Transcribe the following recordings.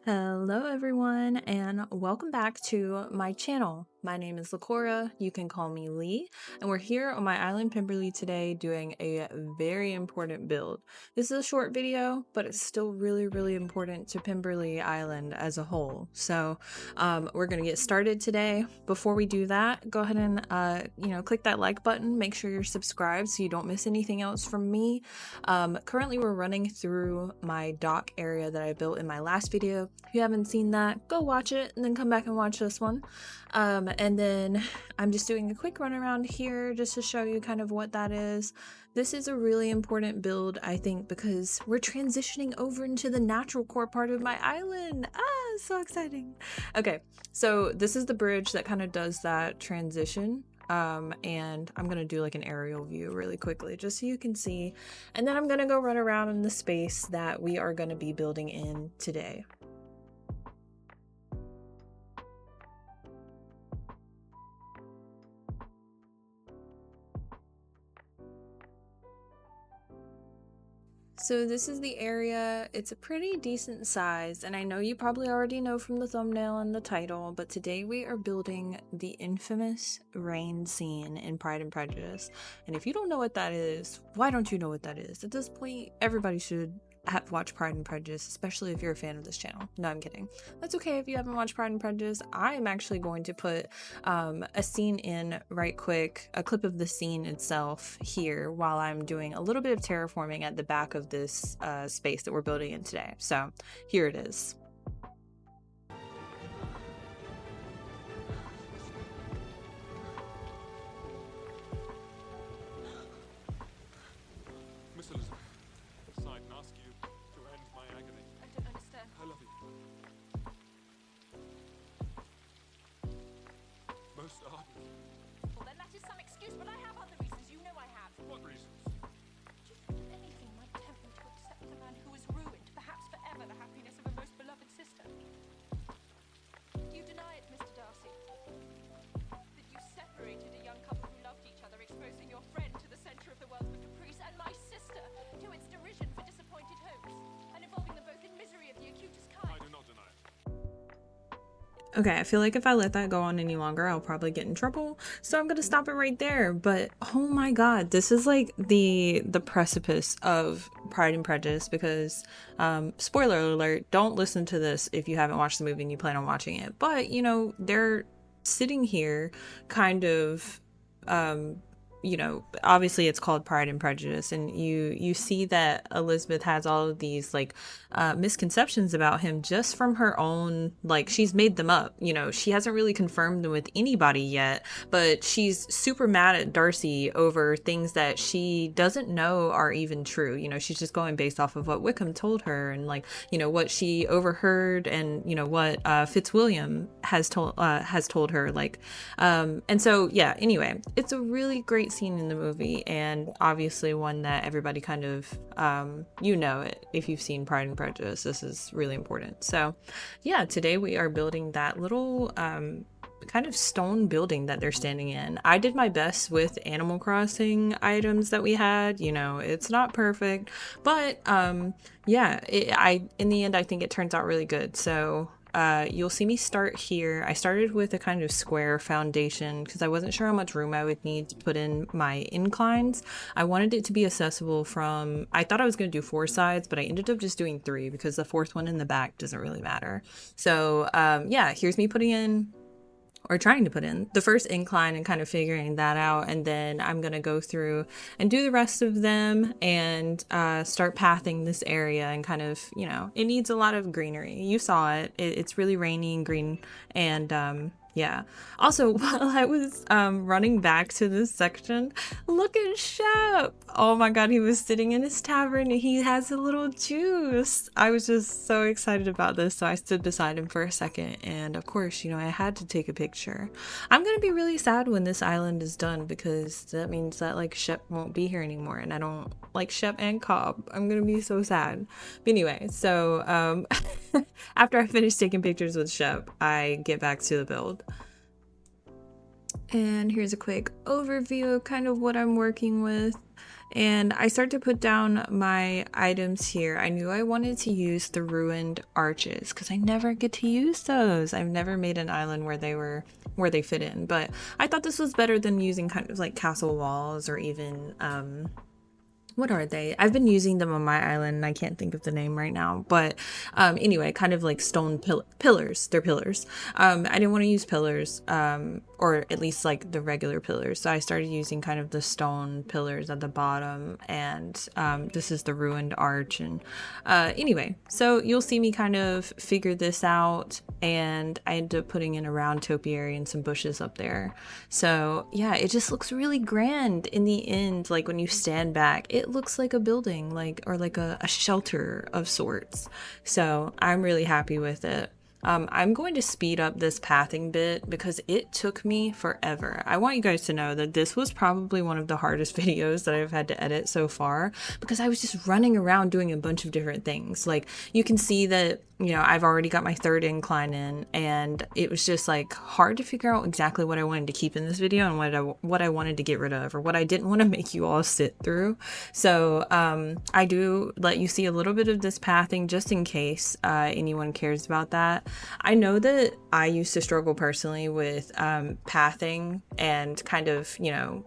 Hello everyone and welcome back to my channel. My name is Lakora, you can call me Lee, and we're here on my island Pemberley today doing a very important build. This is a short video, but it's still really important to Pemberley Island as a whole. So we're gonna get started today. Before we do that, go ahead and click that like button, make sure you're subscribed so you don't miss anything else from me. Currently we're running through my dock area that I built in my last video. If you haven't seen that, go watch it and then come back and watch this one. And then I'm just doing a quick run around here just to show you kind of what that is. This is a really important build, I think, because we're transitioning over into the natural core part of my island. So exciting. Okay, so this is the bridge that kind of does that transition. And I'm gonna do like an aerial view really quickly just so you can see, and then I'm gonna go run around in the space that we are gonna be building in today. So this is the area. It's a pretty decent size, and I know you probably already know from the thumbnail and the title, but today we are building the infamous rain scene in Pride and Prejudice. And if you don't know what that is, why don't you know what that is? At this point, everybody should have watched Pride and Prejudice, especially if you're a fan of this channel. No, I'm kidding. That's okay if you haven't watched Pride and Prejudice. I am actually going to put a scene in right quick, a clip of the scene itself here while I'm doing a little bit of terraforming at the back of this space that we're building in today. So here it is. Miss Elizabeth, I can ask you to end my agony. I don't understand. I love you. Most ardently. Well, then that is some excuse, but I have other reasons. You know I have. What reasons? Do you think anything might tempt me to accept a man who has ruined, perhaps forever, the happiness of a most beloved sister? You deny it, Mr. Darcy. That you separated a young couple who loved each other, exposing your friend to the center of the world for caprice, and my sister to its derision for disappointed hopes, and involving them both in misery of the acutest kind. I do not deny it. Okay, I feel like if I let that go on any longer, I'll probably get in trouble. So I'm gonna stop it right there. But oh my god, this is like the precipice of Pride and Prejudice, because spoiler alert, don't listen to this if you haven't watched the movie and you plan on watching it. But you know, they're sitting here kind of obviously it's called Pride and Prejudice, and you see that Elizabeth has all of these like misconceptions about him just from her own, like, she's made them up. She hasn't really confirmed them with anybody yet, but she's super mad at Darcy over things that she doesn't know are even true. She's just going based off of what Wickham told her, and like, what she overheard, and what Fitzwilliam has told her, like, and so yeah, anyway, it's a really great scene in the movie, and obviously one that everybody kind of it if you've seen Pride and Prejudice. This is really important. So yeah, today we are building that little kind of stone building that they're standing in. I did my best with Animal Crossing items that we had. It's not perfect, but yeah, in the end I think it turns out really good. So you'll see me start here. I started with a kind of square foundation because I wasn't sure how much room I would need to put in my inclines. I wanted it to be accessible from, I thought I was going to do 4 sides, but I ended up just doing 3 because the 4th one in the back doesn't really matter. So yeah, here's me putting in, or trying to put in, the first incline and kind of figuring that out, and then I'm gonna go through and do the rest of them and start pathing this area, and kind of, it needs a lot of greenery. You saw it. It's really rainy and green, and yeah. Also, while I was running back to this section, look at Shep. Oh my god, he was sitting in his tavern and he has a little juice. I was just so excited about this, so I stood beside him for a second, and of course, I had to take a picture. I'm gonna be really sad when this island is done, because that means that like Shep won't be here anymore, and I don't like Shep and Cobb. I'm gonna be so sad. But anyway, so after I finish taking pictures with Shep, I get back to the build. And here's a quick overview of kind of what I'm working with. And I start to put down my items here. I knew I wanted to use the ruined arches because I never get to use those. I've never made an island where they fit in, but I thought this was better than using kind of like castle walls or even what are they? I've been using them on my island and I can't think of the name right now. But anyway, kind of like stone pillars. They're pillars. I didn't want to use pillars, or at least like the regular pillars. So I started using kind of the stone pillars at the bottom. And this is the ruined arch. And anyway, so you'll see me kind of figure this out. And I ended up putting in a round topiary and some bushes up there. So yeah, it just looks really grand in the end. Like when you stand back, it looks like a building, like, or like a shelter of sorts. So I'm really happy with it. I'm going to speed up this pathing bit because it took me forever. I want you guys to know that this was probably one of the hardest videos that I've had to edit so far because I was just running around doing a bunch of different things. Like you can see that, you know, I've already got my third incline in and it was just like hard to figure out exactly what I wanted to keep in this video and what I wanted to get rid of or what I didn't want to make you all sit through. So I do let you see a little bit of this pathing just in case anyone cares about that. I know that I used to struggle personally with pathing and kind of, you know,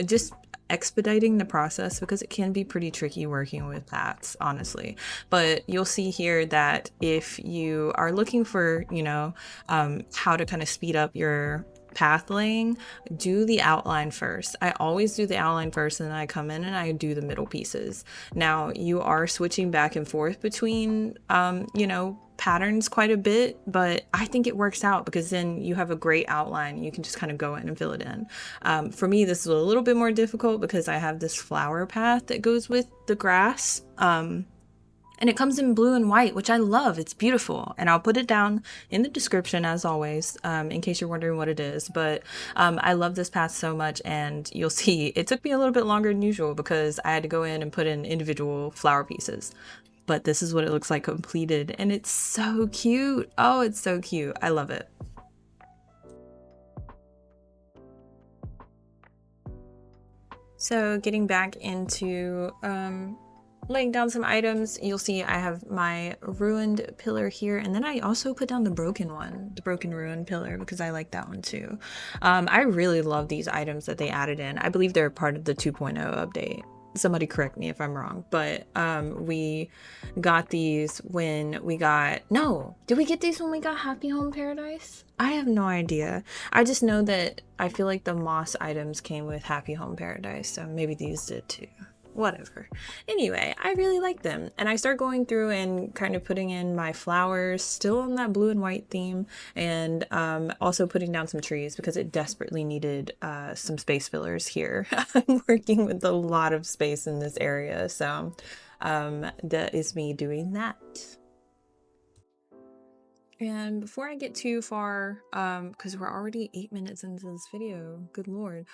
just expediting the process because it can be pretty tricky working with paths, honestly. But you'll see here that if you are looking for, you know, how to kind of speed up your path laying, do the outline first. I always do the outline first and then I come in and I do the middle pieces. Now you are switching back and forth between, you know, patterns quite a bit, but I think it works out because then you have a great outline. You can just kind of go in and fill it in. For me, this is a little bit more difficult because I have this flower path that goes with the grass. And it comes in blue and white, which I love. It's beautiful. And I'll put it down in the description as always, in case you're wondering what it is. But I love this path so much. And you'll see it took me a little bit longer than usual because I had to go in and put in individual flower pieces. But this is what it looks like completed. And it's so cute. Oh, it's so cute. I love it. So getting back into laying down some items, you'll see I have my ruined pillar here, and then I also put down the broken one, the broken ruined pillar, because I like that one too. I really love these items that they added in. I believe they're part of the 2.0 update. Somebody correct me if I'm wrong, but we got these when we got, no, did we get these when we got Happy Home Paradise? I have no idea. I just know that I feel like the moss items came with Happy Home Paradise, so maybe these did too. Whatever. Anyway, I really like them. And I start going through and kind of putting in my flowers, still on that blue and white theme, and also putting down some trees because it desperately needed some space fillers here. I'm working with a lot of space in this area, so that is me doing that. And before I get too far, because we're already 8 minutes into this video, good lord.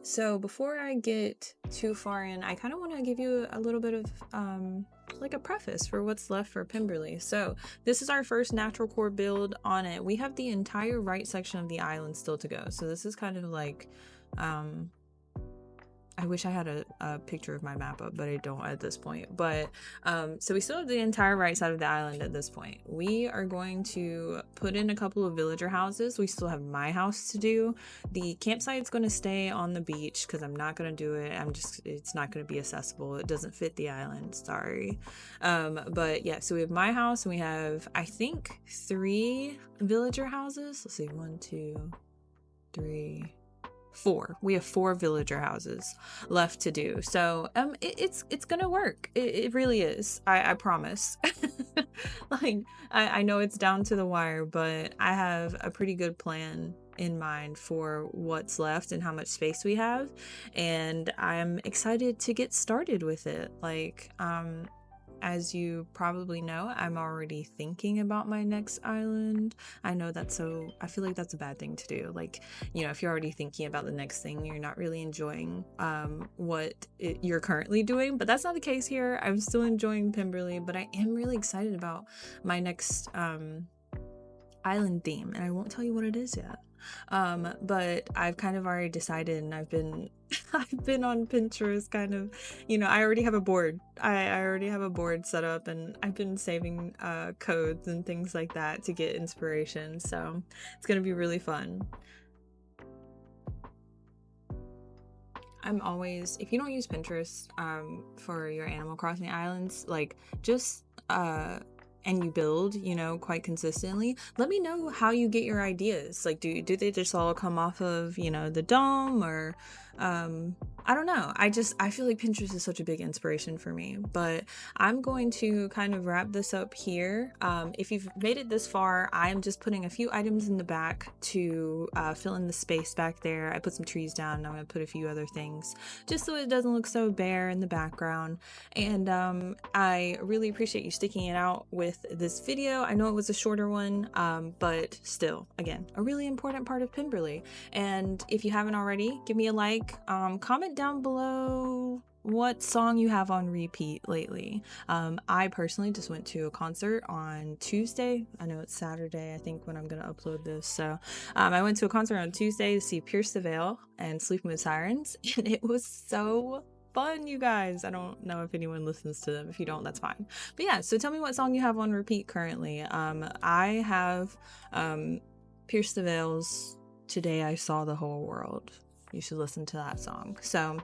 So before I get too far in, I kind of want to give you a little bit of like a preface for what's left for Pemberley. So this is our first natural core build on it. We have the entire right section of the island still to go. So this is kind of like I wish I had a picture of my map up, but I don't at this point. But so we still have the entire right side of the island at this point. We are going to put in a couple of villager houses. We still have my house to do. The campsite's going to stay on the beach because I'm not going to do it. It's not going to be accessible. It doesn't fit the island. Sorry. But yeah, so we have my house and we have, I think, 3 villager houses. Let's see, 1, 2, 3, 4. We have 4 villager houses left to do. So it's gonna work. It really is. I promise. Like I know it's down to the wire, but I have a pretty good plan in mind for what's left and how much space we have, and I'm excited to get started with it. Like as you probably know, I'm already thinking about my next island. I know I feel like that's a bad thing to do. Like, you know, if you're already thinking about the next thing, you're not really enjoying you're currently doing, but that's not the case here. I'm still enjoying Pemberley, but I am really excited about my next island theme, and I won't tell you what it is yet. But I've kind of already decided, and I've been I've been on Pinterest kind of, I already have a board. I already have a board set up, and I've been saving codes and things like that to get inspiration. So it's gonna be really fun. I'm always, if you don't use Pinterest for your Animal Crossing islands, like just and you build, quite consistently, let me know how you get your ideas. Like, do they just all come off of, the dome, or I don't know. I feel like Pinterest is such a big inspiration for me. But I'm going to kind of wrap this up here. If you've made it this far, I'm just putting a few items in the back to fill in the space back there. I put some trees down, and I'm going to put a few other things just so it doesn't look so bare in the background. And I really appreciate you sticking it out with this video. I know it was a shorter one, but still, again, a really important part of Pemberley. And if you haven't already, give me a like, comment down below what song you have on repeat lately. I personally just went to a concert on Tuesday. I know it's Saturday, I think, when I'm gonna upload this. So I went to a concert on Tuesday to see Pierce the Veil and Sleeping with Sirens, and it was so fun, you guys. I don't know if anyone listens to them. If you don't, that's fine. But yeah, so tell me what song you have on repeat currently. I have Pierce the Veil's Today I Saw the Whole World. You should listen to that song. So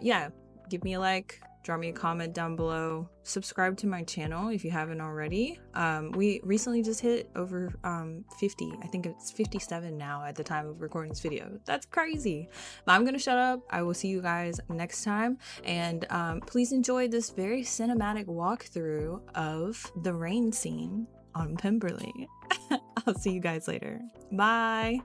yeah, give me a like, drop me a comment down below, subscribe to my channel if you haven't already. We recently just hit over 50. I think it's 57 now at the time of recording this video. That's crazy. But I'm gonna shut up. I will see you guys next time, and please enjoy this very cinematic walkthrough of the rain scene on Pemberley. I'll see you guys later. Bye.